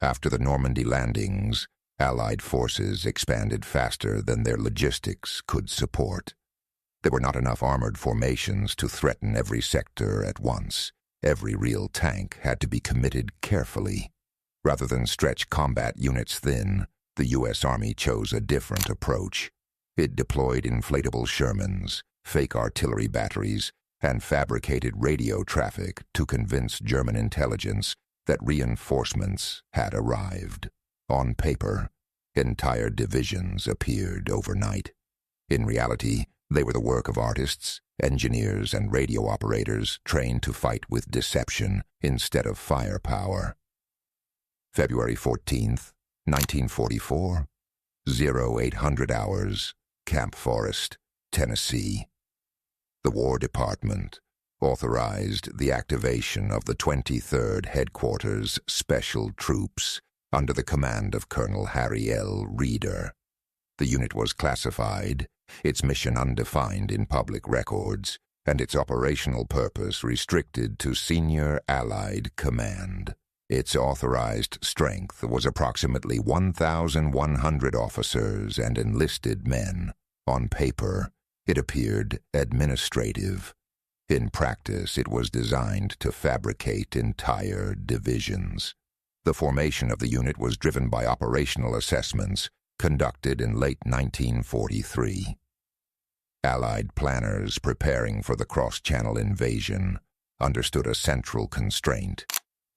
After the Normandy landings, Allied forces expanded faster than their logistics could support. There were not enough armored formations to threaten every sector at once. Every real tank had to be committed carefully. Rather than stretch combat units thin, the U.S. Army chose a different approach. It deployed inflatable Shermans, fake artillery batteries, and fabricated radio traffic to convince German intelligence that reinforcements had arrived. On paper, entire divisions appeared overnight. In reality, they were the work of artists, engineers, and radio operators trained to fight with deception instead of firepower. February 14th, 1944, 0800 hours, Camp Forest, Tennessee. The War Department authorized the activation of the 23rd Headquarters Special Troops under the command of Colonel Harry L. Reeder. The unit was classified, its mission undefined in public records, and its operational purpose restricted to senior Allied command. Its authorized strength was approximately 1,100 officers and enlisted men. On paper, it appeared administrative. In practice, it was designed to fabricate entire divisions. The formation of the unit was driven by operational assessments conducted in late 1943. Allied planners preparing for the cross-channel invasion understood a central constraint.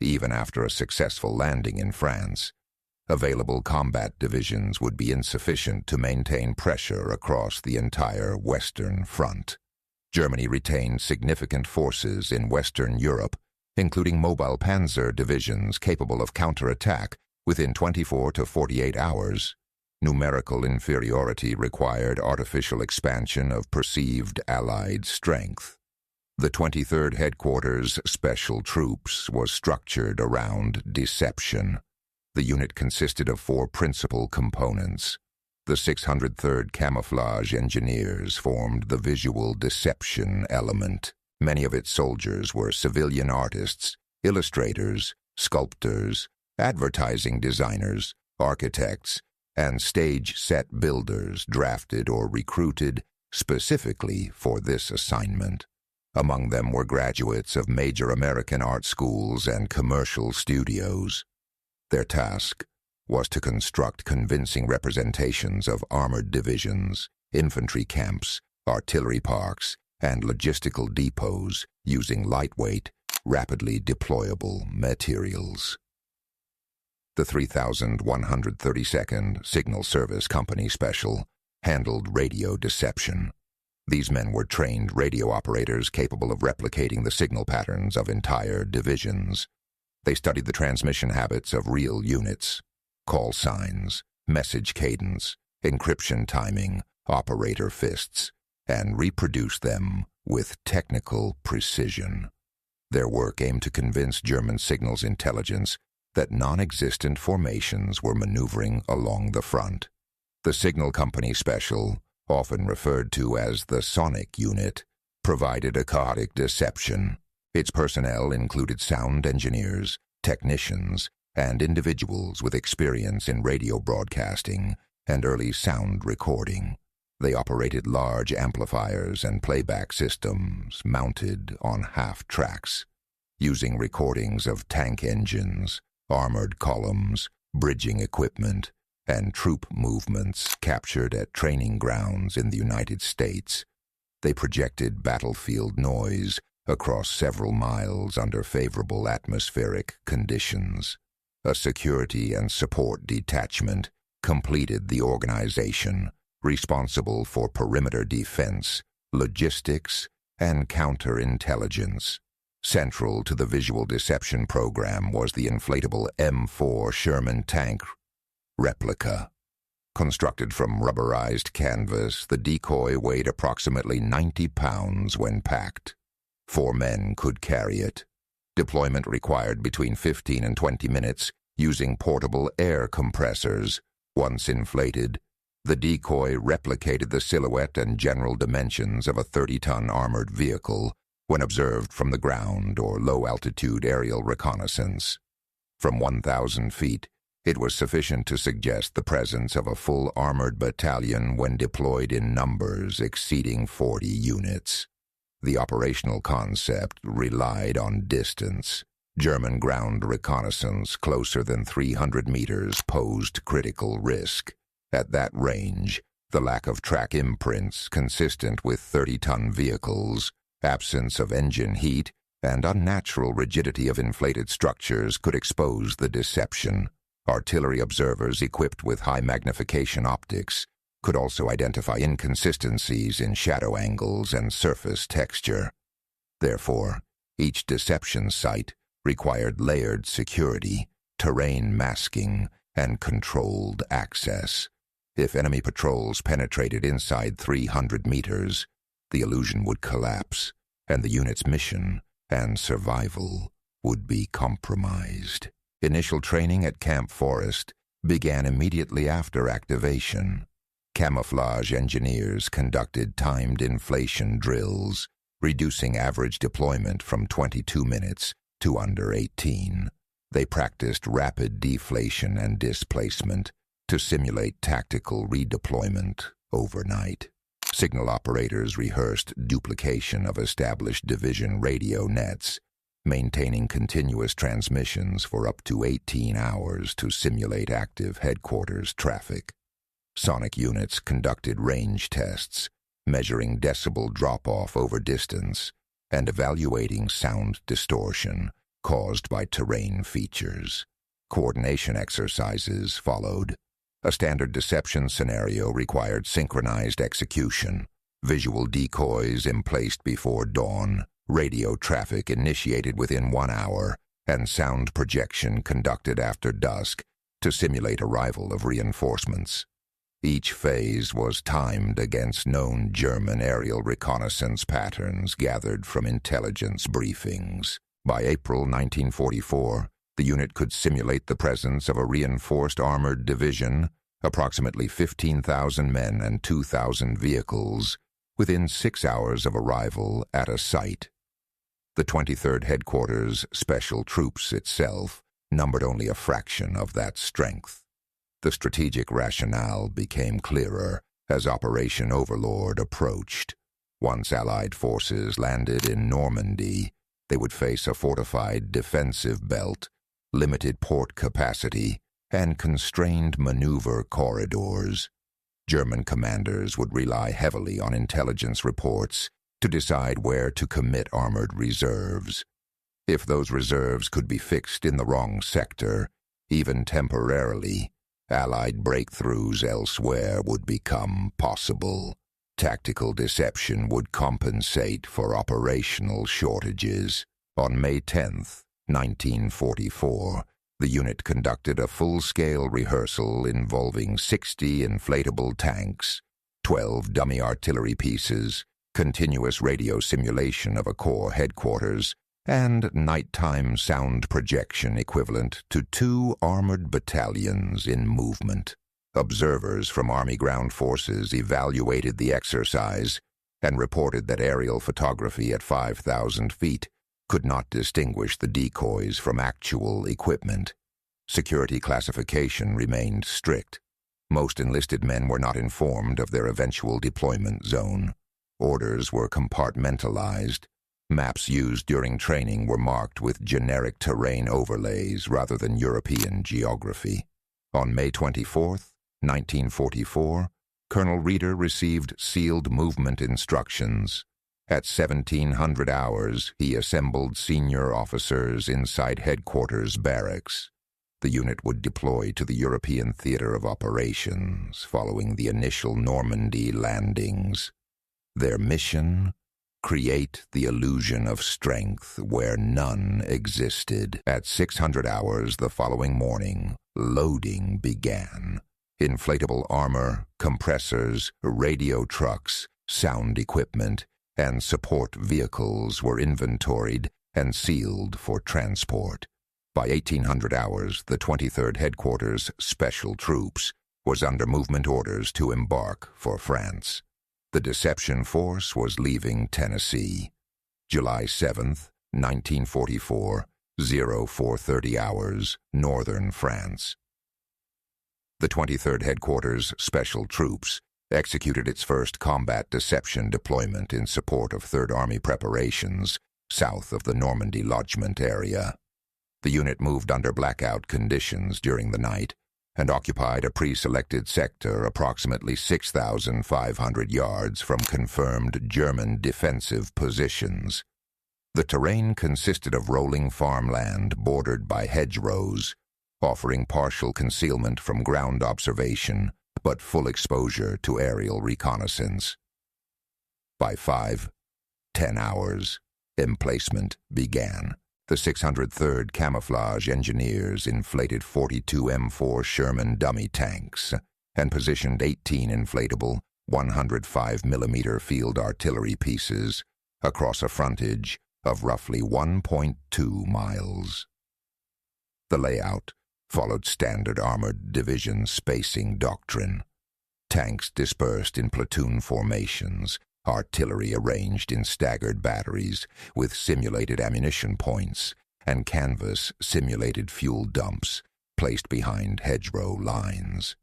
Even after a successful landing in France, available combat divisions would be insufficient to maintain pressure across the entire Western Front. Germany retained significant forces in Western Europe, including mobile panzer divisions capable of counterattack within 24 to 48 hours. Numerical inferiority required artificial expansion of perceived Allied strength. The 23rd Headquarters Special Troops was structured around deception. The unit consisted of 4 principal components. The 603rd Camouflage Engineers formed the visual deception element. Many of its soldiers were civilian artists, illustrators, sculptors, advertising designers, architects, and stage set builders drafted or recruited specifically for this assignment. Among them were graduates of major American art schools and commercial studios. Their task was to construct convincing representations of armored divisions, infantry camps, artillery parks, and logistical depots using lightweight, rapidly deployable materials. The 3,132nd Signal Service Company Special handled radio deception. These men were trained radio operators capable of replicating the signal patterns of entire divisions. They studied the transmission habits of real units, call signs, message cadence, encryption timing, operator fists, and reproduced them with technical precision. Their work aimed to convince German signals intelligence that non-existent formations were maneuvering along the front. The Signal Company Special, often referred to as the Sonic Unit, provided a chaotic deception. Its personnel included sound engineers, technicians, and individuals with experience in radio broadcasting and early sound recording. They operated large amplifiers and playback systems mounted on half-tracks, using recordings of tank engines, armored columns, bridging equipment, and troop movements captured at training grounds in the United States. They projected battlefield noise across several miles under favorable atmospheric conditions. A security and support detachment completed the organization, responsible for perimeter defense, logistics, and counterintelligence. Central to the visual deception program was the inflatable M4 Sherman tank replica. Constructed from rubberized canvas, the decoy weighed approximately 90 pounds when packed. 4 men could carry it. Deployment required between 15 and 20 minutes using portable air compressors. Once inflated, the decoy replicated the silhouette and general dimensions of a 30-ton armored vehicle when observed from the ground or low-altitude aerial reconnaissance. From 1,000 feet, It was sufficient to suggest the presence of a full armored battalion when deployed in numbers exceeding 40 units. The operational concept relied on distance. German ground reconnaissance closer than 300 meters posed critical risk. At that range, the lack of track imprints consistent with 30-ton vehicles, absence of engine heat, and unnatural rigidity of inflated structures could expose the deception. Artillery observers equipped with high-magnification optics could also identify inconsistencies in shadow angles and surface texture. Therefore, each deception site required layered security, terrain masking, and controlled access. If enemy patrols penetrated inside 300 meters, the illusion would collapse, and the unit's mission and survival would be compromised. Initial training at Camp Forest began immediately after activation. Camouflage engineers conducted timed inflation drills, reducing average deployment from 22 minutes to under 18. They practiced rapid deflation and displacement to simulate tactical redeployment overnight. Signal operators rehearsed duplication of established division radio nets, maintaining continuous transmissions for up to 18 hours to simulate active headquarters traffic. Sonic units conducted range tests, measuring decibel drop-off over distance and evaluating sound distortion caused by terrain features. Coordination exercises followed. A standard deception scenario required synchronized execution, visual decoys emplaced before dawn, radio traffic initiated within 1 hour, and sound projection conducted after dusk to simulate arrival of reinforcements. Each phase was timed against known German aerial reconnaissance patterns gathered from intelligence briefings. By April 1944, the unit could simulate the presence of a reinforced armored division, approximately 15,000 men and 2,000 vehicles, within 6 hours of arrival at a site. The 23rd Headquarters Special Troops itself numbered only a fraction of that strength. The strategic rationale became clearer as Operation Overlord approached. Once Allied forces landed in Normandy, they would face a fortified defensive belt, limited port capacity, and constrained maneuver corridors. German commanders would rely heavily on intelligence reports to decide where to commit armored reserves. If those reserves could be fixed in the wrong sector, even temporarily, Allied breakthroughs elsewhere would become possible. Tactical deception would compensate for operational shortages. On May 10, 1944, the unit conducted a full-scale rehearsal involving 60 inflatable tanks, 12 dummy artillery pieces, continuous radio simulation of a corps headquarters, and nighttime sound projection equivalent to 2 armored battalions in movement. Observers from Army ground forces evaluated the exercise and reported that aerial photography at 5,000 feet could not distinguish the decoys from actual equipment. Security classification remained strict. Most enlisted men were not informed of their eventual deployment zone. Orders were compartmentalized. Maps used during training were marked with generic terrain overlays rather than European geography. On May 24, 1944, Colonel Reeder received sealed movement instructions. At 1700 hours, he assembled senior officers inside headquarters barracks. The unit would deploy to the European theater of operations following the initial Normandy landings. Their mission? Create the illusion of strength where none existed. At 600 hours the following morning, loading began. Inflatable armor, compressors, radio trucks, sound equipment, and support vehicles were inventoried and sealed for transport. By 1800 hours, the 23rd Headquarters Special Troops was under movement orders to embark for France. The deception force was leaving Tennessee. July 7th, 1944, 0430 hours, northern France. The 23rd Headquarters Special Troops executed its first combat deception deployment in support of Third Army preparations south of the Normandy lodgment area. The unit moved under blackout conditions during the night and occupied a pre-selected sector approximately 6,500 yards from confirmed German defensive positions. The terrain consisted of rolling farmland bordered by hedgerows, offering partial concealment from ground observation but full exposure to aerial reconnaissance. By 5-10 hours, emplacement began. The 603rd Camouflage Engineers inflated 42 M4 Sherman dummy tanks and positioned 18 inflatable 105mm field artillery pieces across a frontage of roughly 1.2 miles. The layout followed standard armored division spacing doctrine. Tanks dispersed in platoon formations, artillery arranged in staggered batteries with simulated ammunition points, and canvas-simulated fuel dumps placed behind hedgerow lines.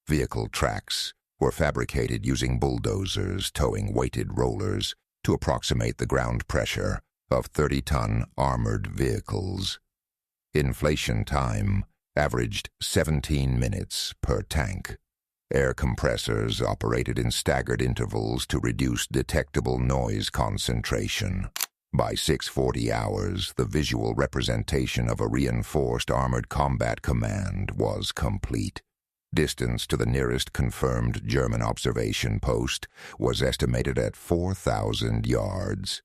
Vehicle tracks were fabricated using bulldozers towing weighted rollers to approximate the ground pressure of 30-ton armored vehicles. Inflation time averaged 17 minutes per tank. Air compressors operated in staggered intervals to reduce detectable noise concentration. By 6:40 hours, the visual representation of a reinforced armored combat command was complete. Distance to the nearest confirmed German observation post was estimated at 4,000 yards.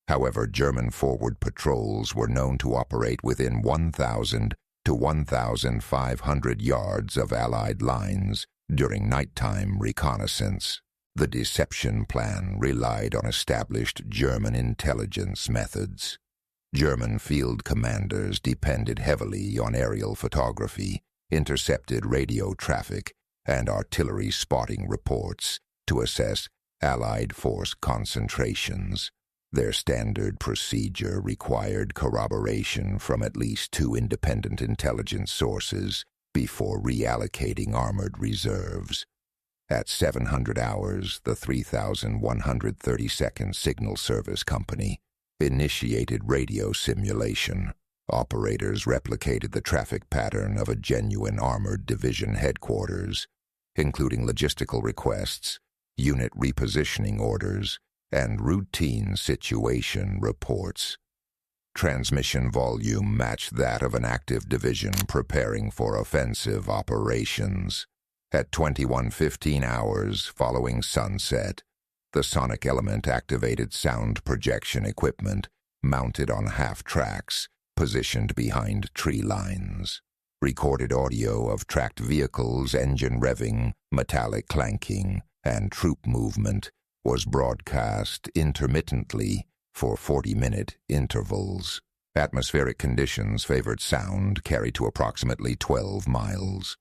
However, German forward patrols were known to operate within 1,000 to 1,500 yards of Allied lines during nighttime reconnaissance. The deception plan relied on established German intelligence methods. German field commanders depended heavily on aerial photography, intercepted radio traffic, and artillery spotting reports to assess Allied force concentrations. Their standard procedure required corroboration from at least 2 independent intelligence sources before reallocating armored reserves. At 700 hours, the 3,132nd Signal Service Company initiated radio simulation. Operators replicated the traffic pattern of a genuine armored division headquarters, including logistical requests, unit repositioning orders, and routine situation reports. Transmission volume matched that of an active division preparing for offensive operations. At 21:15 hours following sunset, the sonic element activated sound projection equipment mounted on half-tracks positioned behind tree lines. Recorded audio of tracked vehicles, engine revving, metallic clanking, and troop movement was broadcast intermittently for 40-minute intervals. Atmospheric conditions favored sound carried to approximately 12 miles.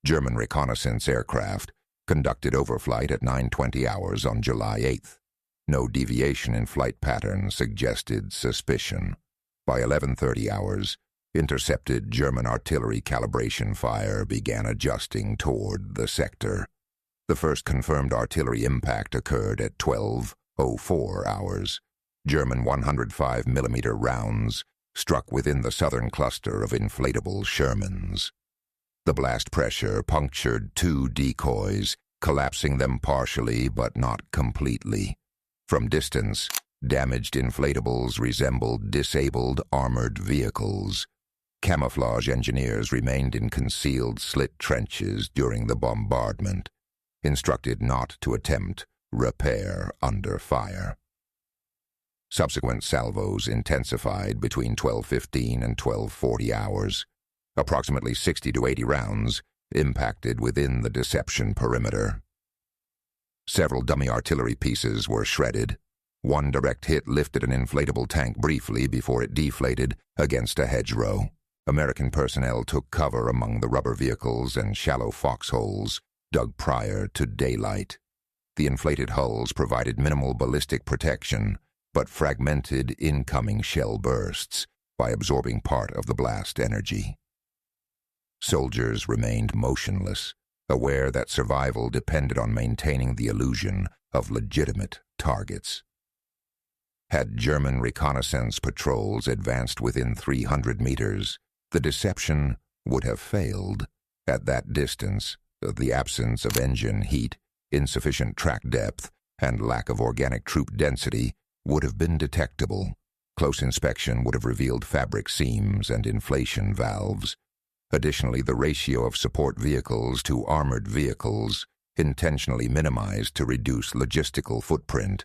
German reconnaissance aircraft conducted overflight at 9:20 hours on July 8th. No deviation in flight pattern suggested suspicion. By 11:30 hours, intercepted German artillery calibration fire began adjusting toward the sector. The first confirmed artillery impact occurred at 12:04 hours. German 105mm rounds struck within the southern cluster of inflatable Shermans. The blast pressure punctured 2 decoys, collapsing them partially but not completely. From distance, damaged inflatables resembled disabled armored vehicles. Camouflage engineers remained in concealed slit trenches during the bombardment, instructed not to attempt repair under fire. Subsequent salvos intensified between 12:15 and 12:40 hours. Approximately 60 to 80 rounds impacted within the deception perimeter. Several dummy artillery pieces were shredded. One direct hit lifted an inflatable tank briefly before it deflated against a hedgerow. American personnel took cover among the rubber vehicles and shallow foxholes dug prior to daylight. The inflated hulls provided minimal ballistic protection, but fragmented incoming shell bursts by absorbing part of the blast energy. Soldiers remained motionless, aware that survival depended on maintaining the illusion of legitimate targets. Had German reconnaissance patrols advanced within 300 meters, the deception would have failed. At that distance, the absence of engine heat, insufficient track depth, and lack of organic troop density would have been detectable. Close inspection would have revealed fabric seams and inflation valves. Additionally, the ratio of support vehicles to armored vehicles, intentionally minimized to reduce logistical footprint,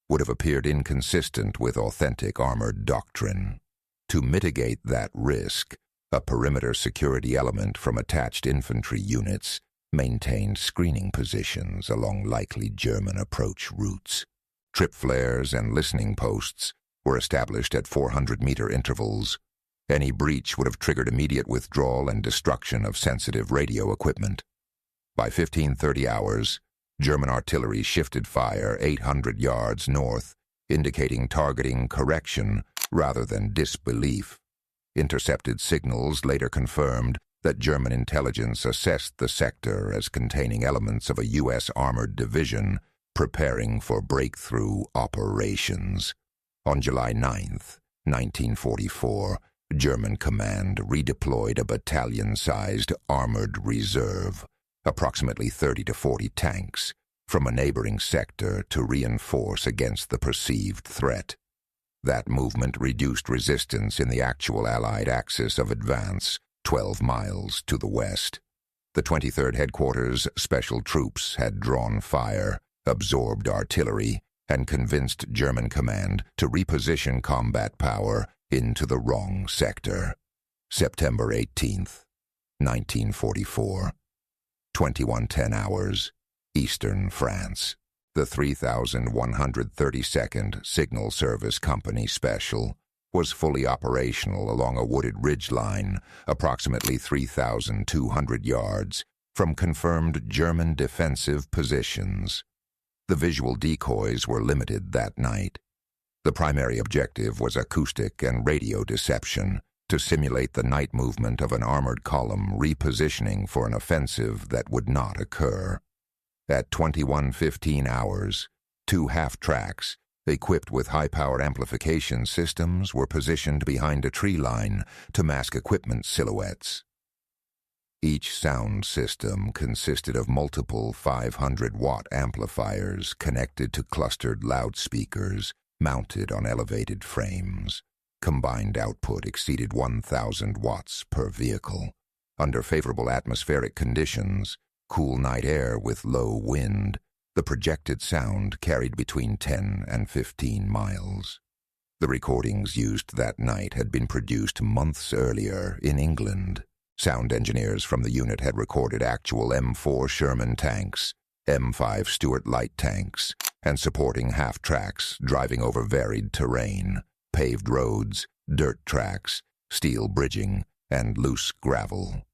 would have appeared inconsistent with authentic armored doctrine. To mitigate that risk, a perimeter security element from attached infantry units maintained screening positions along likely German approach routes. Trip flares and listening posts were established at 400-meter intervals. Any breach would have triggered immediate withdrawal and destruction of sensitive radio equipment. By 15:30 hours, German artillery shifted fire 800 yards north, indicating targeting correction rather than disbelief. Intercepted signals later confirmed that German intelligence assessed the sector as containing elements of a U.S. armored division preparing for breakthrough operations. On July 9, 1944, German command redeployed a battalion-sized armored reserve, approximately 30 to 40 tanks, from a neighboring sector to reinforce against the perceived threat. That movement reduced resistance in the actual Allied axis of advance, 12 miles to the west. The 23rd Headquarters Special Troops had drawn fire, absorbed artillery, and convinced German command to reposition combat power into the wrong sector. September 18, 1944. 21:10 hours, Eastern France. The 3,132nd Signal Service Company Special was fully operational along a wooded ridgeline, approximately 3,200 yards from confirmed German defensive positions. The visual decoys were limited that night. The primary objective was acoustic and radio deception to simulate the night movement of an armored column repositioning for an offensive that would not occur. At 21:15 hours, 2 half-tracks, equipped with high-power amplification systems, were positioned behind a tree line to mask equipment silhouettes. Each sound system consisted of multiple 500-watt amplifiers connected to clustered loudspeakers mounted on elevated frames. Combined output exceeded 1,000 watts per vehicle. Under favorable atmospheric conditions, cool night air with low wind, the projected sound carried between 10 and 15 miles. The recordings used that night had been produced months earlier in England. Sound engineers from the unit had recorded actual M4 Sherman tanks, M5 Stuart light tanks, and supporting half-tracks driving over varied terrain, paved roads, dirt tracks, steel bridging, and loose gravel.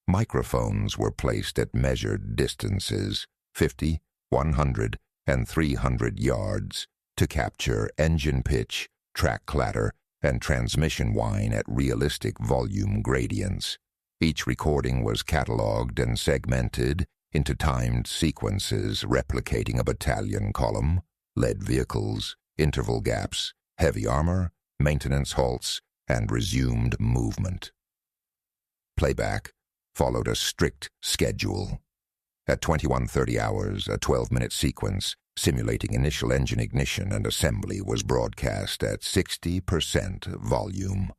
Microphones were placed at measured distances, 50, 100, and 300 yards, to capture engine pitch, track clatter, and transmission whine at realistic volume gradients. Each recording was catalogued and segmented into timed sequences replicating a battalion column, lead vehicles, interval gaps, heavy armor, maintenance halts, and resumed movement. Playback followed a strict schedule. At 21:30 hours, a 12-minute sequence simulating initial engine ignition and assembly was broadcast at 60% volume.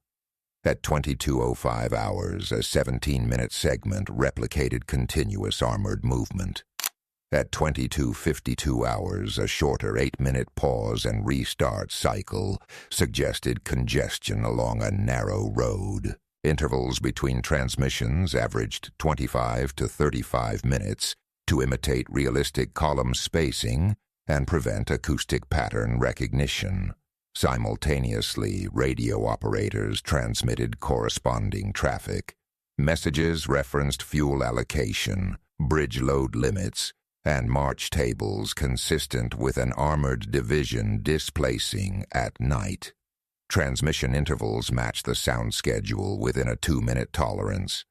At 22:05 hours, a 17-minute segment replicated continuous armored movement. At 22:52 hours, a shorter 8-minute pause and restart cycle suggested congestion along a narrow road. Intervals between transmissions averaged 25 to 35 minutes to imitate realistic column spacing and prevent acoustic pattern recognition. Simultaneously, radio operators transmitted corresponding traffic. Messages referenced fuel allocation, bridge load limits, and march tables consistent with an armored division displacing at night. Transmission intervals matched the sound schedule within a 2-minute tolerance.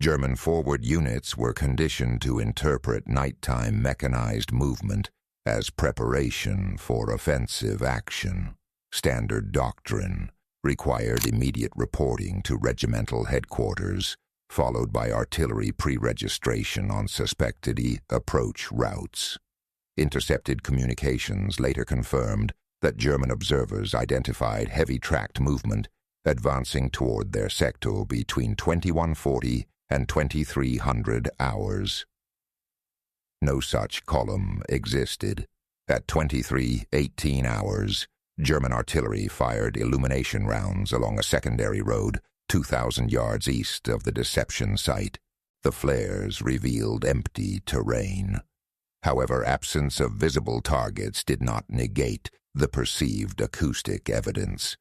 German forward units were conditioned to interpret nighttime mechanized movement as preparation for offensive action. Standard doctrine required immediate reporting to regimental headquarters, followed by artillery pre-registration on suspected approach routes. Intercepted communications later confirmed that German observers identified heavy tracked movement advancing toward their sector between 2140 and 2300 hours. No such column existed. At 23:18 hours, German artillery fired illumination rounds along a secondary road 2,000 yards east of the deception site. The flares revealed empty terrain. However, absence of visible targets did not negate the perceived acoustic evidence.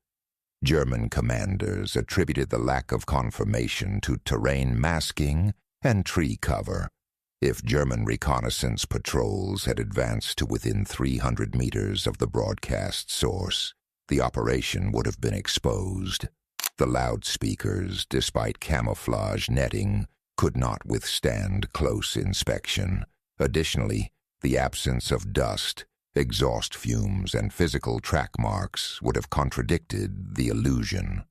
German commanders attributed the lack of confirmation to terrain masking and tree cover. If German reconnaissance patrols had advanced to within 300 meters of the broadcast source, the operation would have been exposed. The loudspeakers, despite camouflage netting, could not withstand close inspection. Additionally, the absence of dust, exhaust fumes, and physical track marks would have contradicted the illusion.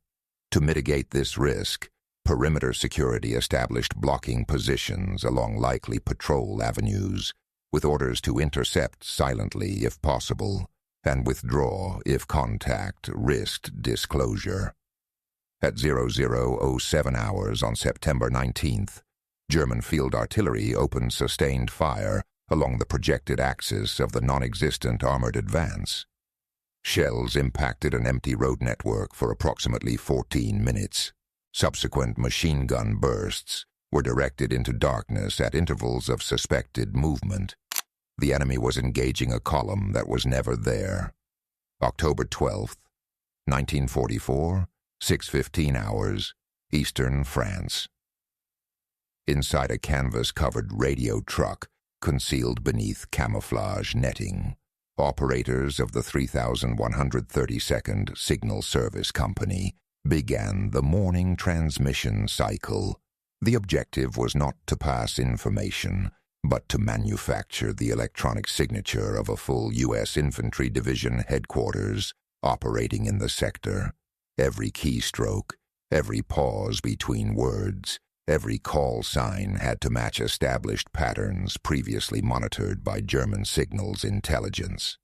To mitigate this risk, perimeter security established blocking positions along likely patrol avenues, with orders to intercept silently if possible, and withdraw if contact risked disclosure. At 00:07 hours on September 19th, German field artillery opened sustained fire along the projected axis of the non-existent armored advance. Shells impacted an empty road network for approximately 14 minutes. Subsequent machine gun bursts were directed into darkness at intervals of suspected movement. The enemy was engaging a column that was never there. October 12th, 1944, 6:15 hours, Eastern France. Inside a canvas-covered radio truck, concealed beneath camouflage netting, operators of the 3132nd Signal Service Company began the morning transmission cycle. The objective was not to pass information, but to manufacture the electronic signature of a full U.S. Infantry Division headquarters operating in the sector. Every keystroke, every pause between words, every call sign had to match established patterns previously monitored by German signals intelligence.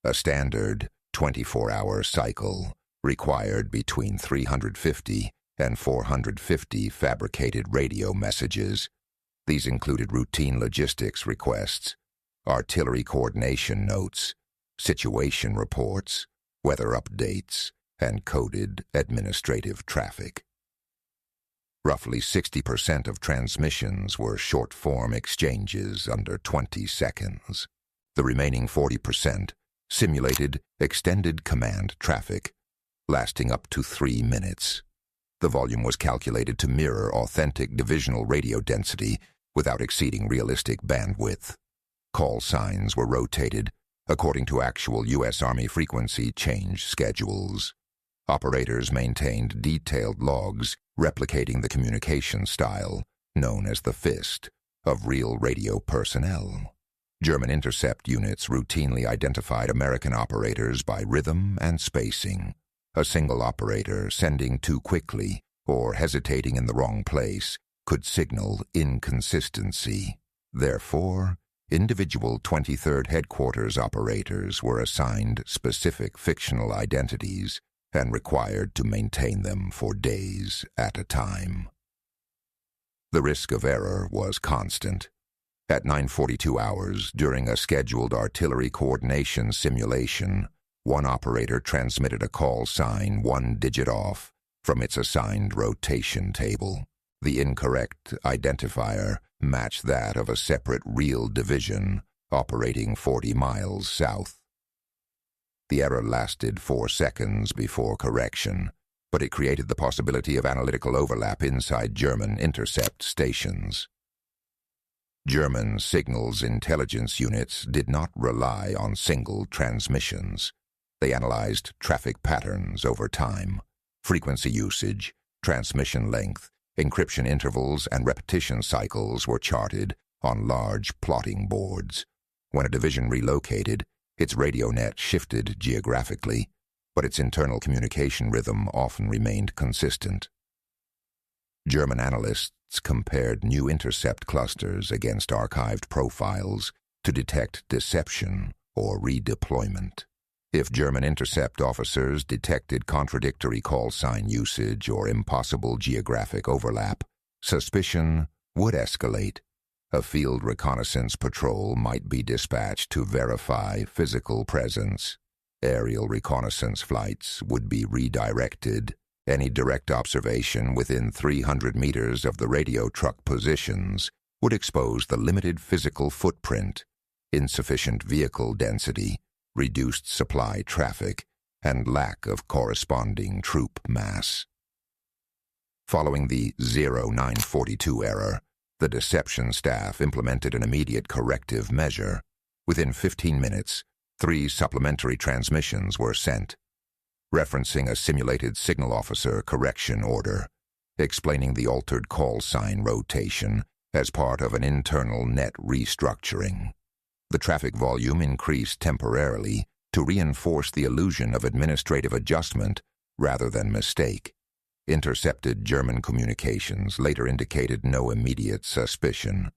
A standard 24-hour cycle required between 350 and 450 fabricated radio messages. These included routine logistics requests, artillery coordination notes, situation reports, weather updates, and coded administrative traffic. Roughly 60% of transmissions were short-form exchanges under 20 seconds. The remaining 40% simulated extended command traffic, lasting up to 3 minutes. The volume was calculated to mirror authentic divisional radio density without exceeding realistic bandwidth. Call signs were rotated according to actual U.S. Army frequency change schedules. Operators maintained detailed logs replicating the communication style, known as the fist, of real radio personnel. German intercept units routinely identified American operators by rhythm and spacing. A single operator sending too quickly or hesitating in the wrong place could signal inconsistency. Therefore, individual 23rd Headquarters operators were assigned specific fictional identities and required to maintain them for days at a time. The risk of error was constant. At 9:42 hours, during a scheduled artillery coordination simulation, one operator transmitted a call sign 1 digit off from its assigned rotation table. The incorrect identifier matched that of a separate real division operating 40 miles south. The error lasted 4 seconds before correction, but it created the possibility of analytical overlap inside German intercept stations. German signals intelligence units did not rely on single transmissions. They analyzed traffic patterns over time, frequency usage, transmission length, Encryption intervals and repetition cycles were charted on large plotting boards. When a division relocated, its radio net shifted geographically, but its internal communication rhythm often remained consistent. German analysts compared new intercept clusters against archived profiles to detect deception or redeployment. If German intercept officers detected contradictory call sign usage or impossible geographic overlap, suspicion would escalate. A field reconnaissance patrol might be dispatched to verify physical presence. Aerial reconnaissance flights would be redirected. Any direct observation within 300 meters of the radio truck positions would expose the limited physical footprint, insufficient vehicle density, reduced supply traffic, and lack of corresponding troop mass. Following the 0942 error, the deception staff implemented an immediate corrective measure. Within 15 minutes, 3 supplementary transmissions were sent, referencing a simulated signal officer correction order, explaining the altered call sign rotation as part of an internal net restructuring. The traffic volume increased temporarily to reinforce the illusion of administrative adjustment rather than mistake. Intercepted German communications later indicated no immediate suspicion.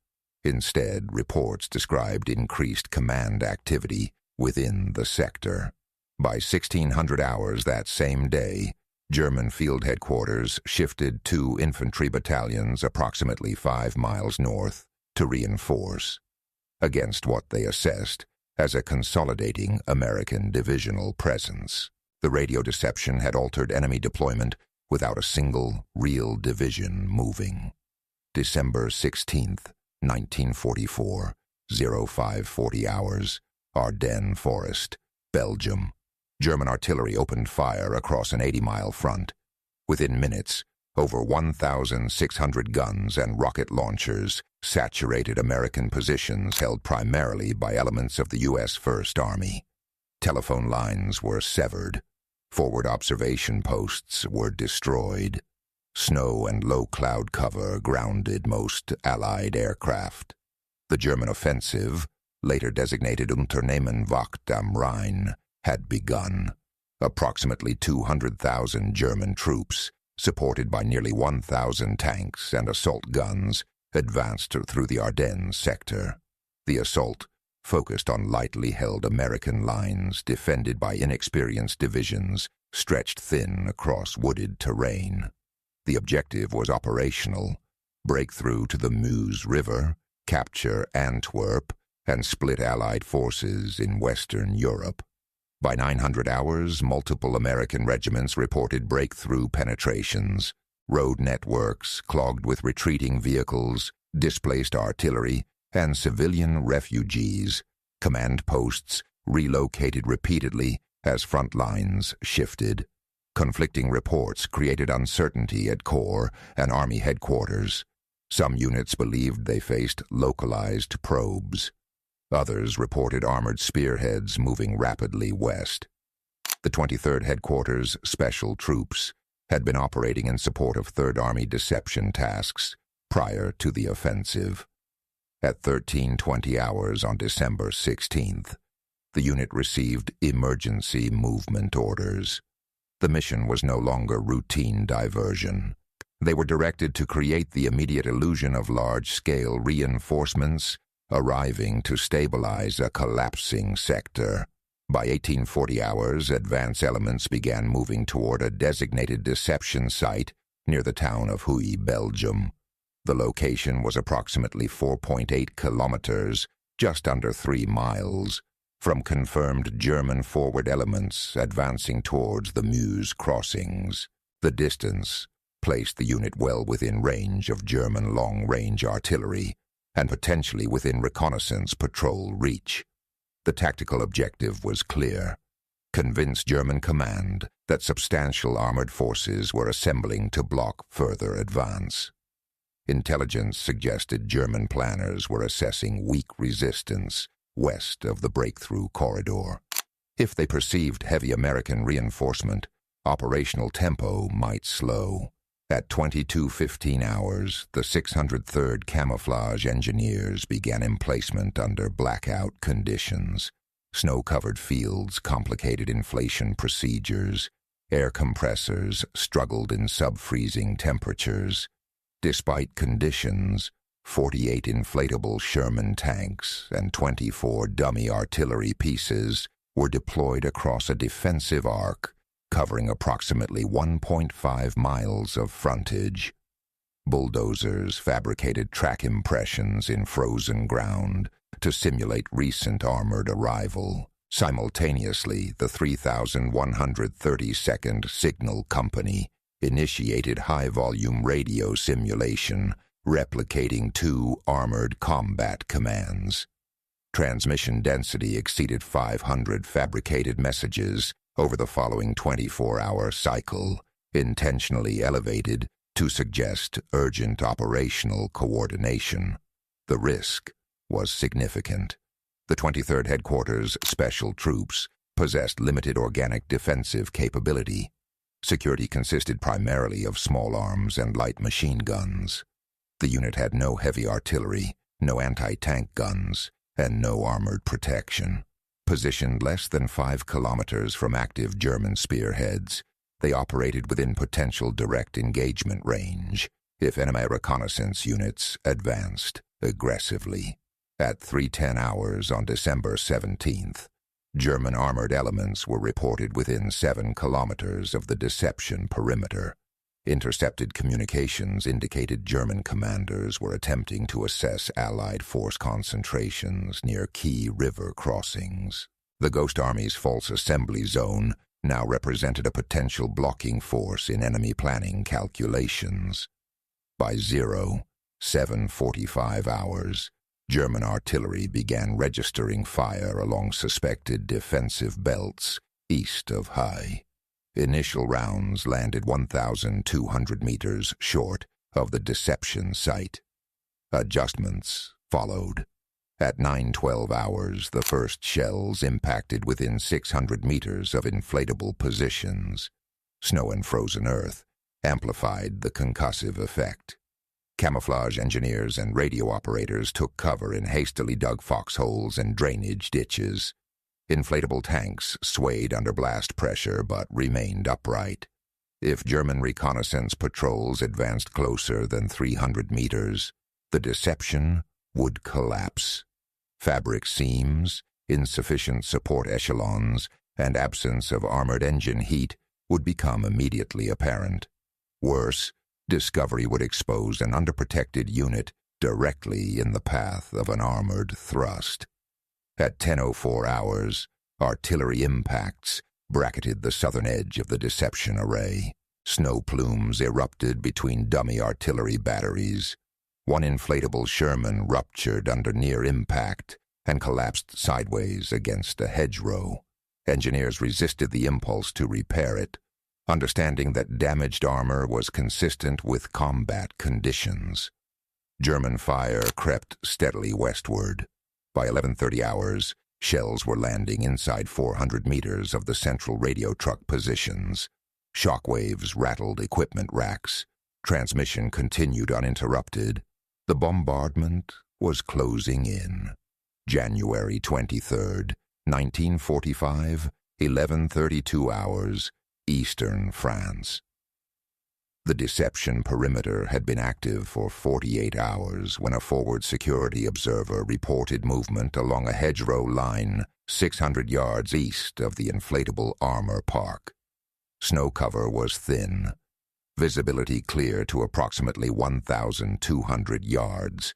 Instead, reports described increased command activity within the sector. By 1600 hours that same day, German field headquarters shifted 2 infantry battalions approximately 5 miles north to reinforce, against what they assessed as a consolidating American divisional presence. The radio deception had altered enemy deployment without a single real division moving. December 16th, 1944, 0540 hours, Ardennes Forest, Belgium. German artillery opened fire across an 80-mile front. Within minutes, over 1,600 guns and rocket launchers saturated American positions held primarily by elements of the U.S. First Army. Telephone lines were severed. Forward observation posts were destroyed. Snow and low cloud cover grounded most Allied aircraft. The German offensive, later designated Unternehmenwacht am Rhein, had begun. Approximately 200,000 German troops, supported by nearly 1,000 tanks and assault guns, advanced through the Ardennes sector. The assault focused on lightly held American lines defended by inexperienced divisions stretched thin across wooded terrain. The objective was operational: breakthrough to the Meuse River, capture Antwerp, and split Allied forces in Western Europe. By 900 hours, multiple American regiments reported breakthrough penetrations. Road networks clogged with retreating vehicles, displaced artillery, and civilian refugees. Command posts relocated repeatedly as front lines shifted. Conflicting reports created uncertainty at Corps and Army headquarters. Some units believed they faced localized probes. Others reported armored spearheads moving rapidly west. The 23rd Headquarters Special Troops had been operating in support of Third Army deception tasks prior to the offensive. At 13:20 hours on December 16th, the unit received emergency movement orders. The mission was no longer routine diversion. They were directed to create the immediate illusion of large-scale reinforcements arriving to stabilize a collapsing sector. By 1840 hours, advance elements began moving toward a designated deception site near the town of Huy, Belgium. The location was approximately 4.8 kilometers, just under 3 miles, from confirmed German forward elements advancing towards the Meuse crossings. The distance placed the unit well within range of German long-range artillery and potentially within reconnaissance patrol reach. The tactical objective was clear: convince German command that substantial armored forces were assembling to block further advance. Intelligence suggested German planners were assessing weak resistance west of the breakthrough corridor. If they perceived heavy American reinforcement, operational tempo might slow. At 22:15 hours, the 603rd Camouflage Engineers began emplacement under blackout conditions. Snow-covered fields complicated inflation procedures. Air compressors struggled in sub-freezing temperatures. Despite conditions, 48 inflatable Sherman tanks and 24 dummy artillery pieces were deployed across a defensive arc covering approximately 1.5 miles of frontage. Bulldozers fabricated track impressions in frozen ground to simulate recent armored arrival. Simultaneously, the 3,132nd Signal Company initiated high-volume radio simulation, replicating 2 armored combat commands. Transmission density exceeded 500 fabricated messages over the following 24-hour cycle, intentionally elevated to suggest urgent operational coordination. The risk was significant. The 23rd Headquarters Special Troops possessed limited organic defensive capability. Security consisted primarily of small arms and light machine guns. The unit had no heavy artillery, no anti-tank guns, and no armored protection. Positioned less than 5 kilometers from active German spearheads, they operated within potential direct engagement range if enemy reconnaissance units advanced aggressively. At 3:10 hours on December 17th, German armored elements were reported within 7 kilometers of the deception perimeter. Intercepted communications indicated German commanders were attempting to assess Allied force concentrations near key river crossings. The Ghost Army's false assembly zone now represented a potential blocking force in enemy planning calculations. By 7:45 hours, German artillery began registering fire along suspected defensive belts east of Hai. Initial rounds landed 1,200 meters short of the deception site. Adjustments followed. At 9:12 hours, the first shells impacted within 600 meters of inflatable positions. Snow and frozen earth amplified the concussive effect. Camouflage engineers and radio operators took cover in hastily dug foxholes and drainage ditches. Inflatable tanks swayed under blast pressure but remained upright. If German reconnaissance patrols advanced closer than 300 meters, the deception would collapse. Fabric seams, insufficient support echelons, and absence of armored engine heat would become immediately apparent. Worse, discovery would expose an underprotected unit directly in the path of an armored thrust. At 10:04 hours, artillery impacts bracketed the southern edge of the deception array. Snow plumes erupted between dummy artillery batteries. One inflatable Sherman ruptured under near impact and collapsed sideways against a hedgerow. Engineers resisted the impulse to repair it, understanding that damaged armor was consistent with combat conditions. German fire crept steadily westward. By 11:30 hours, shells were landing inside 400 meters of the central radio truck positions. Shockwaves rattled equipment racks. Transmission continued uninterrupted. The bombardment was closing in. January 23rd, 1945, 11:32 hours, Eastern France. The deception perimeter had been active for 48 hours when a forward security observer reported movement along a hedgerow line 600 yards east of the inflatable armor park. Snow cover was thin, visibility clear to approximately 1,200 yards.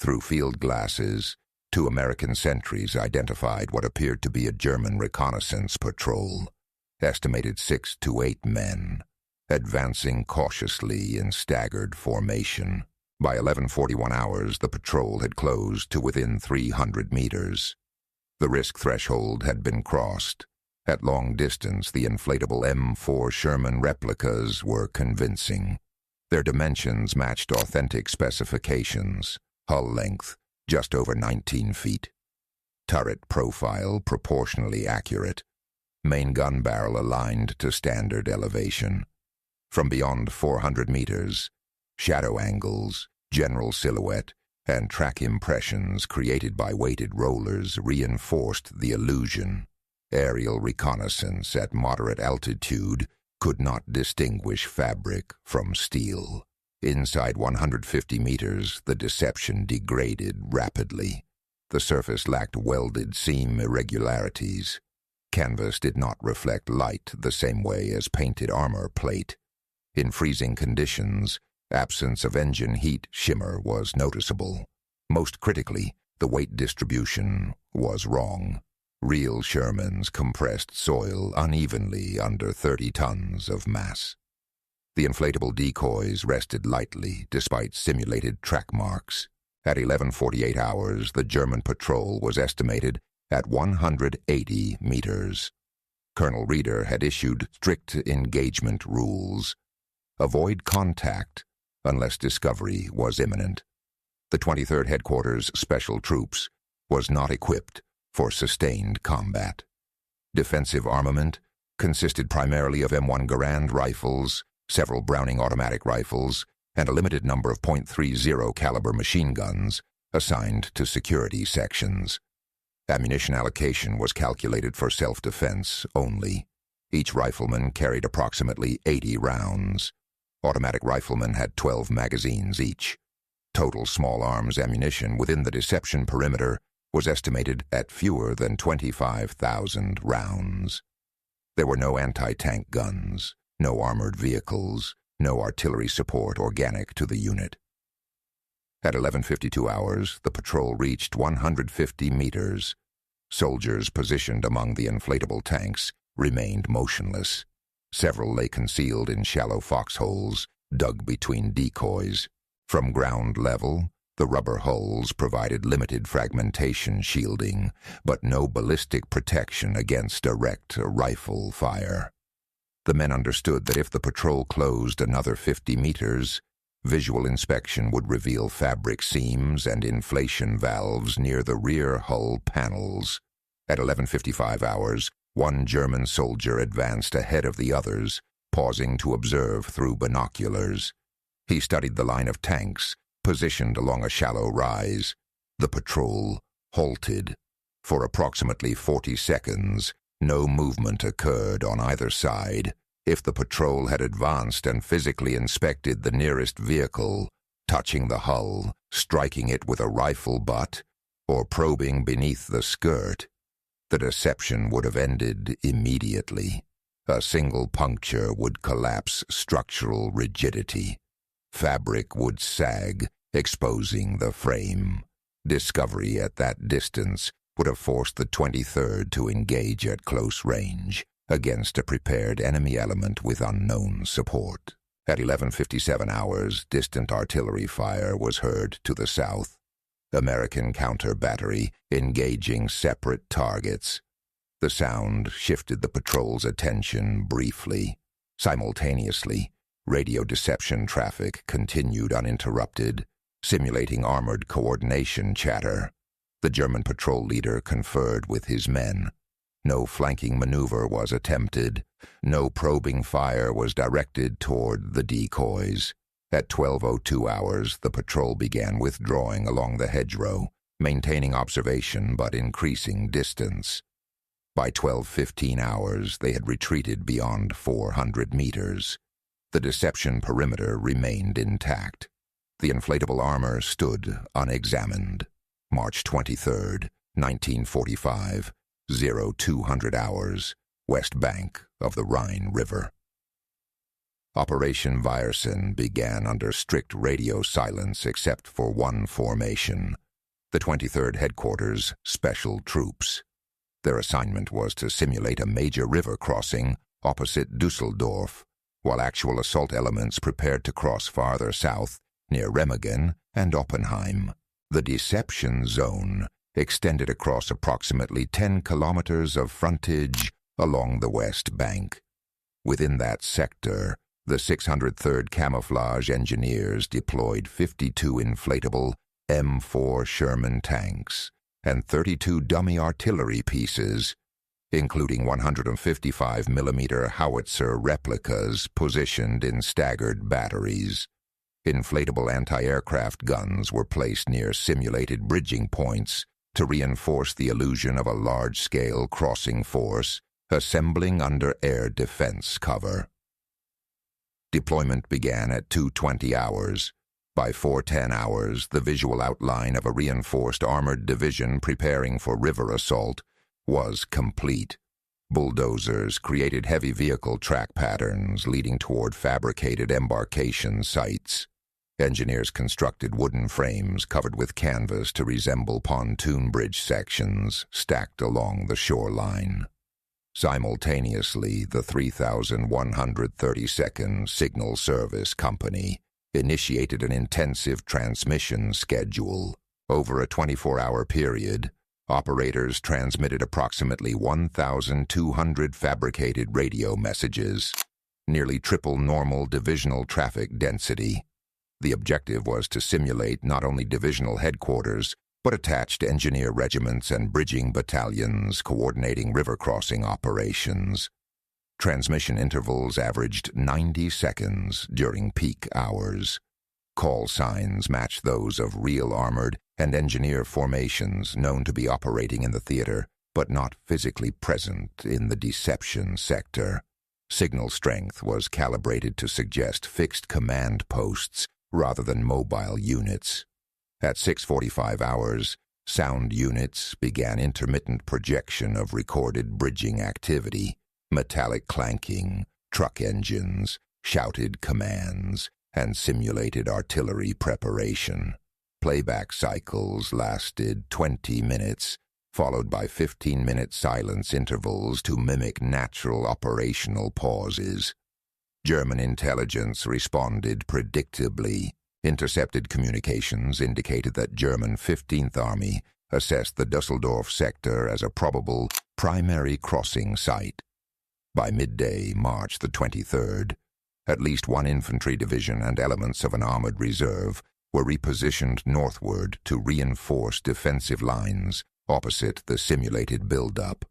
Through field glasses, 2 American sentries identified what appeared to be a German reconnaissance patrol, estimated 6 to 8 men, advancing cautiously in staggered formation. By 11:41 hours, the patrol had closed to within 300 meters. The risk threshold had been crossed. At long distance, the inflatable M4 Sherman replicas were convincing. Their dimensions matched authentic specifications. Hull length, just over 19 feet. Turret profile, proportionally accurate. Main gun barrel aligned to standard elevation. From beyond 400 meters, shadow angles, general silhouette, and track impressions created by weighted rollers reinforced the illusion. Aerial reconnaissance at moderate altitude could not distinguish fabric from steel. Inside 150 meters, the deception degraded rapidly. The surface lacked welded seam irregularities. Canvas did not reflect light the same way as painted armor plate. In freezing conditions, absence of engine heat shimmer was noticeable. Most critically, the weight distribution was wrong. Real Shermans compressed soil unevenly under 30 tons of mass. The inflatable decoys rested lightly despite simulated track marks. At 11:48 hours, the German patrol was estimated at 180 meters. Colonel Reeder had issued strict engagement rules. Avoid contact unless discovery was imminent. The 23rd Headquarters Special Troops was not equipped for sustained combat. Defensive armament consisted primarily of M1 Garand rifles, several Browning automatic rifles, and a limited number of .30 caliber machine guns assigned to security sections. Ammunition allocation was calculated for self-defense only. Each rifleman carried approximately 80 rounds. Automatic riflemen had 12 magazines each. Total small arms ammunition within the deception perimeter was estimated at fewer than 25,000 rounds. There were no anti-tank guns, no armored vehicles, no artillery support organic to the unit. At 11:52 hours, the patrol reached 150 meters. Soldiers positioned among the inflatable tanks remained motionless. Several lay concealed in shallow foxholes, dug between decoys. From ground level, the rubber hulls provided limited fragmentation shielding, but no ballistic protection against direct rifle fire. The men understood that if the patrol closed another 50 meters, visual inspection would reveal fabric seams and inflation valves near the rear hull panels. At 11:55 hours, one German soldier advanced ahead of the others, pausing to observe through binoculars. He studied the line of tanks, positioned along a shallow rise. The patrol halted. For approximately 40 seconds, no movement occurred on either side. If the patrol had advanced and physically inspected the nearest vehicle, touching the hull, striking it with a rifle butt, or probing beneath the skirt, the deception would have ended immediately. A single puncture would collapse structural rigidity. Fabric would sag, exposing the frame. Discovery at that distance would have forced the 23rd to engage at close range against a prepared enemy element with unknown support. At 11:57 hours, distant artillery fire was heard to the south. American counter-battery engaging separate targets. The sound shifted the patrol's attention briefly. Simultaneously, radio deception traffic continued uninterrupted, simulating armored coordination chatter. The German patrol leader conferred with his men. No flanking maneuver was attempted. No probing fire was directed toward the decoys. At 12:02 hours, the patrol began withdrawing along the hedgerow, maintaining observation but increasing distance. By 12:15 hours, they had retreated beyond 400 meters. The deception perimeter remained intact. The inflatable armor stood unexamined. March 23rd, 1945, 0200 hours, west bank of the Rhine River. Operation Weyersen began under strict radio silence except for one formation, the 23rd Headquarters Special Troops. Their assignment was to simulate a major river crossing opposite Düsseldorf, while actual assault elements prepared to cross farther south near Remagen and Oppenheim. The deception zone extended across approximately 10 kilometers of frontage along the west bank. Within that sector, the 603rd Camouflage Engineers deployed 52 inflatable M4 Sherman tanks and 32 dummy artillery pieces. including 155mm howitzer replicas positioned in staggered batteries. Inflatable anti-aircraft guns were placed near simulated bridging points to reinforce the illusion of a large-scale crossing force assembling under air defense cover. Deployment began at 2:20 hours. By 4:10 hours, the visual outline of a reinforced armored division preparing for river assault was complete. Bulldozers created heavy vehicle track patterns leading toward fabricated embarkation sites. Engineers constructed wooden frames covered with canvas to resemble pontoon bridge sections stacked along the shoreline. Simultaneously, the 3,132nd Signal Service Company initiated an intensive transmission schedule. Over a 24-hour period, operators transmitted approximately 1,200 fabricated radio messages, nearly triple normal divisional traffic density. The objective was to simulate not only divisional headquarters, but attached engineer regiments and bridging battalions coordinating river crossing operations. Transmission intervals averaged 90 seconds during peak hours. Call signs matched those of real armored and engineer formations known to be operating in the theater, but not physically present in the deception sector. Signal strength was calibrated to suggest fixed command posts rather than mobile units. At 6:45 hours, sound units began intermittent projection of recorded bridging activity, metallic clanking, truck engines, shouted commands, and simulated artillery preparation. Playback cycles lasted 20 minutes, followed by 15-minute silence intervals to mimic natural operational pauses. German intelligence responded predictably. Intercepted communications indicated that German 15th Army assessed the Düsseldorf sector as a probable primary crossing site. By midday, March the 23rd, at least one infantry division and elements of an armored reserve were repositioned northward to reinforce defensive lines opposite the simulated buildup.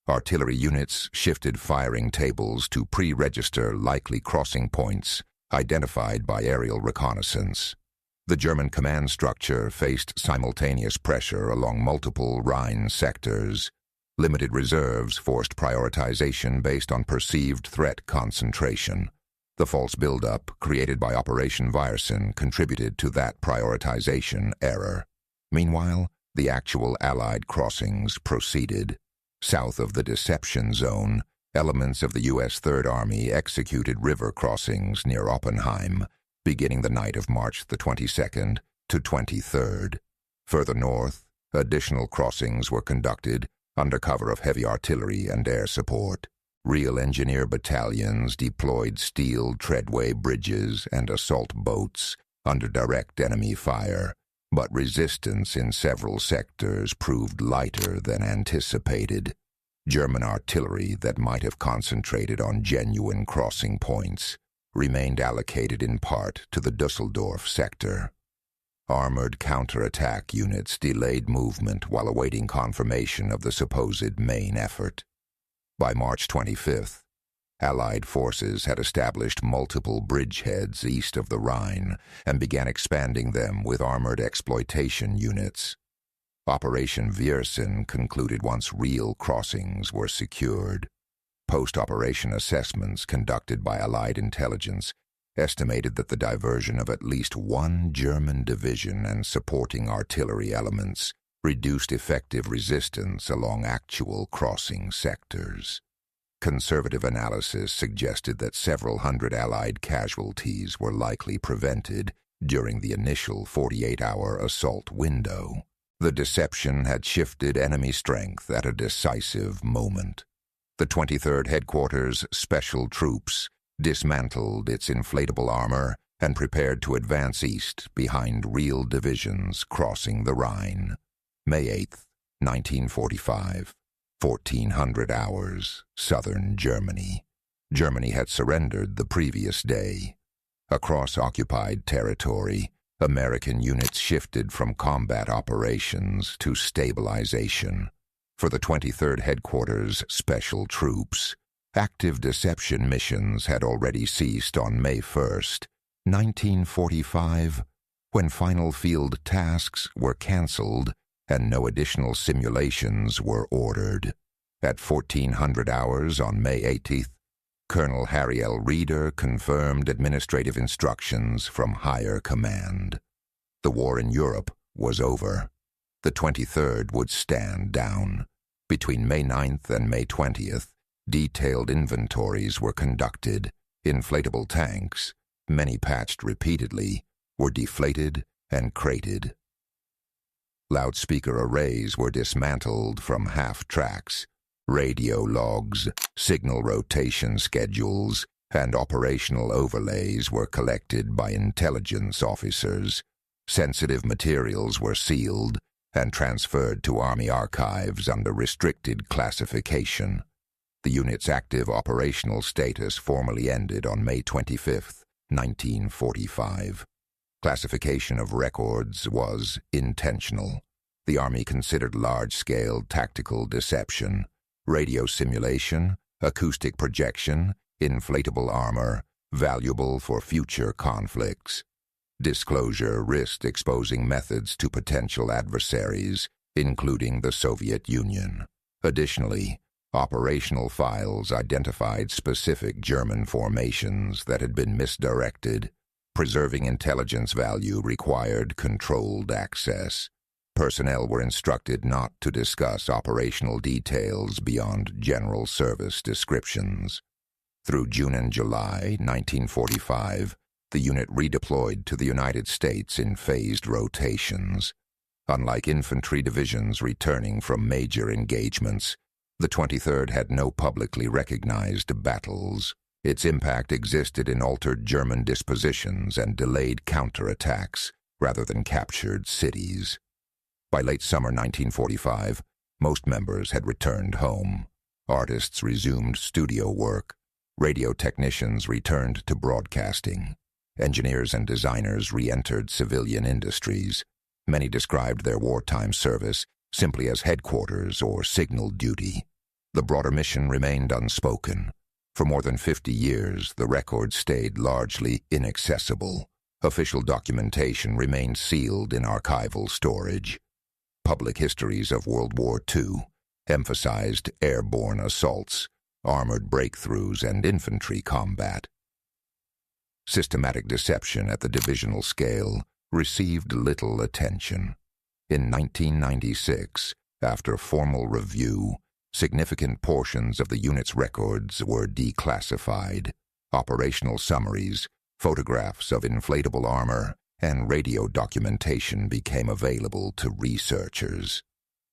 Artillery units shifted firing tables to pre-register likely crossing points identified by aerial reconnaissance. The German command structure faced simultaneous pressure along multiple Rhine sectors. Limited reserves forced prioritization based on perceived threat concentration. The false buildup created by Operation Wierson contributed to that prioritization error. Meanwhile, the actual Allied crossings proceeded. South of the deception zone, elements of the U.S. Third Army executed river crossings near Oppenheim, beginning the night of March the 22nd to 23rd. Further north, additional crossings were conducted under cover of heavy artillery and air support. Real engineer battalions deployed steel treadway bridges and assault boats under direct enemy fire, but resistance in several sectors proved lighter than anticipated. German artillery that might have concentrated on genuine crossing points remained allocated in part to the Düsseldorf sector. Armored counterattack units delayed movement while awaiting confirmation of the supposed main effort. By March 25th, Allied forces had established multiple bridgeheads east of the Rhine and began expanding them with armored exploitation units. Operation Wierson concluded once real crossings were secured. Post-operation assessments conducted by Allied intelligence estimated that the diversion of at least one German division and supporting artillery elements reduced effective resistance along actual crossing sectors. Conservative analysis suggested that several hundred Allied casualties were likely prevented during the initial 48-hour assault window. The deception had shifted enemy strength at a decisive moment. The 23rd Headquarters Special Troops dismantled its inflatable armor and prepared to advance east behind real divisions crossing the Rhine. May 8, 1945, 1400 hours, southern Germany. Germany had surrendered the previous day. Across occupied territory, American units shifted from combat operations to stabilization. For the 23rd Headquarters Special Troops, active deception missions had already ceased on May 1st, 1945, when final field tasks were cancelled and no additional simulations were ordered. At 1400 hours on May 18th, Colonel Harry L. Reeder confirmed administrative instructions from higher command. The war in Europe was over. The 23rd would stand down. Between May 9th and May 20th, detailed inventories were conducted. Inflatable tanks, many patched repeatedly, were deflated and crated. Loudspeaker arrays were dismantled from half-tracks. Radio logs, signal rotation schedules, and operational overlays were collected by intelligence officers. Sensitive materials were sealed and transferred to Army archives under restricted classification. The unit's active operational status formally ended on May 25, 1945. Classification of records was intentional. The Army considered large-scale tactical deception, radio simulation, acoustic projection, inflatable armor, valuable for future conflicts. Disclosure risked exposing methods to potential adversaries, including the Soviet Union. Additionally, operational files identified specific German formations that had been misdirected. Preserving intelligence value required controlled access. Personnel were instructed not to discuss operational details beyond general service descriptions. Through June and July 1945, the unit redeployed to the United States in phased rotations. Unlike infantry divisions returning from major engagements, the 23rd had no publicly recognized battles. Its impact existed in altered German dispositions and delayed counterattacks rather than captured cities. By late summer 1945, most members had returned home. Artists resumed studio work. Radio technicians returned to broadcasting. Engineers and designers re-entered civilian industries. Many described their wartime service simply as headquarters or signal duty. The broader mission remained unspoken. For more than 50 years, the record stayed largely inaccessible. Official documentation remained sealed in archival storage. Public histories of World War II emphasized airborne assaults, armored breakthroughs, and infantry combat. Systematic deception at the divisional scale received little attention. In 1996, after formal review, significant portions of the unit's records were declassified. Operational summaries, photographs of inflatable armor, and radio documentation became available to researchers.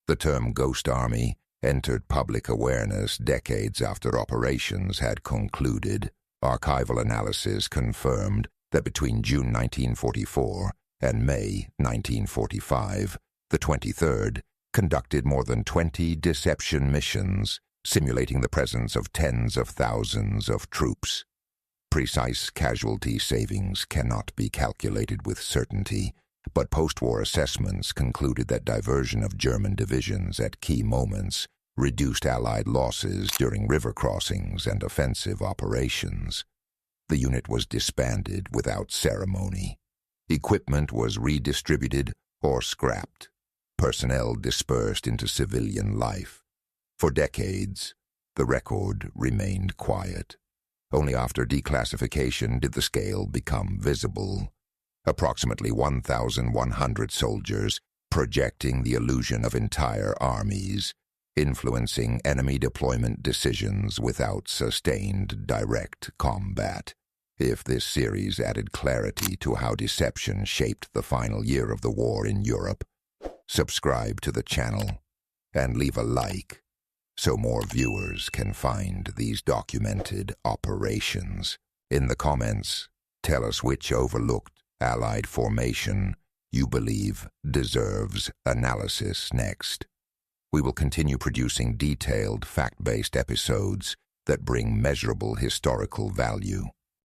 The term Ghost Army entered public awareness decades after operations had concluded. Archival analysis confirmed that between June 1944 and May 1945, the 23rd conducted more than 20 deception missions, simulating the presence of tens of thousands of troops. Precise casualty savings cannot be calculated with certainty, but post-war assessments concluded that diversion of German divisions at key moments reduced Allied losses during river crossings and offensive operations. The unit was disbanded without ceremony. Equipment was redistributed or scrapped. Personnel dispersed into civilian life. For decades, the record remained quiet. Only after declassification did the scale become visible. Approximately 1,100 soldiers, projecting the illusion of entire armies, influencing enemy deployment decisions without sustained direct combat. If this series added clarity to how deception shaped the final year of the war in Europe, subscribe to the channel and leave a like so more viewers can find these documented operations. In the comments, tell us which overlooked Allied formation you believe deserves analysis next. We will continue producing detailed, fact-based episodes that bring measurable historical value.